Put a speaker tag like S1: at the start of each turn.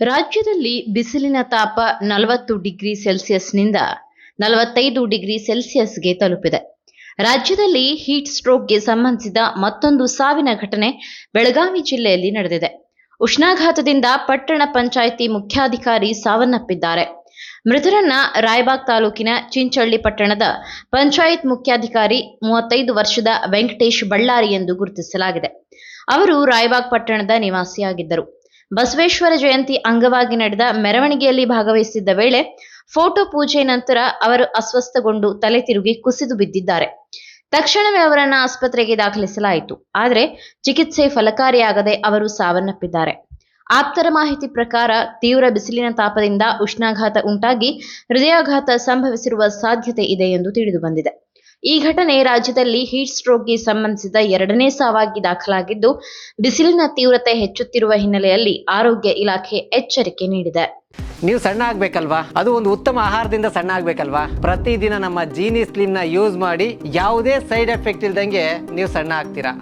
S1: ರಾಜ್ಯದಲ್ಲಿ ಬಿಸಿಲಿನ ತಾಪ 40 ಡಿಗ್ರಿ ಸೆಲ್ಸಿಯಸ್ನಿಂದ 45 ಡಿಗ್ರಿ ಸೆಲ್ಸಿಯಸ್ಗೆ ತಲುಪಿದೆ. ರಾಜ್ಯದಲ್ಲಿ ಹೀಟ್ ಸ್ಟ್ರೋಕ್ಗೆ ಸಂಬಂಧಿಸಿದ ಮತ್ತೊಂದು ಸಾವಿನ ಘಟನೆ ಬೆಳಗಾವಿ ಜಿಲ್ಲೆಯಲ್ಲಿ ನಡೆದಿದೆ. ಉಷ್ಣಾಘಾತದಿಂದ ಪಟ್ಟಣ ಪಂಚಾಯಿತಿ ಮುಖ್ಯಾಧಿಕಾರಿ ಸಾವನ್ನಪ್ಪಿದ್ದಾರೆ. ಮೃತರನ್ನ ರಾಯಬಾಗ್ ತಾಲೂಕಿನ ಚಿಂಚಳ್ಳಿ ಪಟ್ಟಣದ ಪಂಚಾಯತ್ ಮುಖ್ಯಾಧಿಕಾರಿ 35 ವರ್ಷದ ವೆಂಕಟೇಶ್ ಬಳ್ಳಾರಿ ಎಂದು ಗುರುತಿಸಲಾಗಿದೆ. ಅವರು ರಾಯಬಾಗ್ ಪಟ್ಟಣದ ನಿವಾಸಿಯಾಗಿದ್ದರು. ಬಸವೇಶ್ವರ ಜಯಂತಿ ಅಂಗವಾಗಿ ನಡೆದ ಮೆರವಣಿಗೆಯಲ್ಲಿ ಭಾಗವಹಿಸಿದ್ದ ವೇಳೆ ಫೋಟೋ ಪೂಜೆ ನಂತರ ಅವರು ಅಸ್ವಸ್ಥಗೊಂಡು ತಲೆ ತಿರುಗಿ ಕುಸಿದು ಬಿದ್ದಿದ್ದಾರೆ. ತಕ್ಷಣವೇ ಅವರನ್ನು ಆಸ್ಪತ್ರೆಗೆ ದಾಖಲಿಸಲಾಯಿತು. ಆದರೆ ಚಿಕಿತ್ಸೆ ಫಲಕಾರಿಯಾಗದೆ ಅವರು ಸಾವನ್ನಪ್ಪಿದ್ದಾರೆ. ಆಪ್ತರ ಮಾಹಿತಿ ಪ್ರಕಾರ ತೀವ್ರ ಬಿಸಿಲಿನ ತಾಪದಿಂದ ಉಷ್ಣಾಘಾತ ಉಂಟಾಗಿ ಹೃದಯಾಘಾತ ಸಂಭವಿಸಿರುವ ಸಾಧ್ಯತೆ ಇದೆ ಎಂದು ತಿಳಿದುಬಂದಿದೆ. ಈ ಘಟನೆ ರಾಜ್ಯದಲ್ಲಿ ಹೀಟ್ ಸ್ಟ್ರೋಕ್ಗೆ ಸಂಬಂಧಿಸಿದ 2ನೇ ಸಾವಾಗಿ ದಾಖಲಾಗಿದ್ದು, ಬಿಸಿಲಿನ ತೀವ್ರತೆ ಹೆಚ್ಚುತ್ತಿರುವ ಹಿನ್ನೆಲೆಯಲ್ಲಿ ಆರೋಗ್ಯ ಇಲಾಖೆ ಎಚ್ಚರಿಕೆ ನೀಡಿದೆ.
S2: ನೀವು ಸಣ್ಣ ಆಗ್ಬೇಕಲ್ವಾ? ಅದು ಒಂದು ಉತ್ತಮ ಆಹಾರದಿಂದ ಸಣ್ಣ ಆಗ್ಬೇಕಲ್ವಾ? ಪ್ರತಿದಿನ ನಮ್ಮ ಜೀನಿ ಸ್ಲಿಮ್ನ ಯೂಸ್ ಮಾಡಿ ಯಾವುದೇ ಸೈಡ್ ಎಫೆಕ್ಟ್ ಇಲ್ದಂಗೆ ನೀವು ಸಣ್ಣ ಆಗ್ತೀರಾ.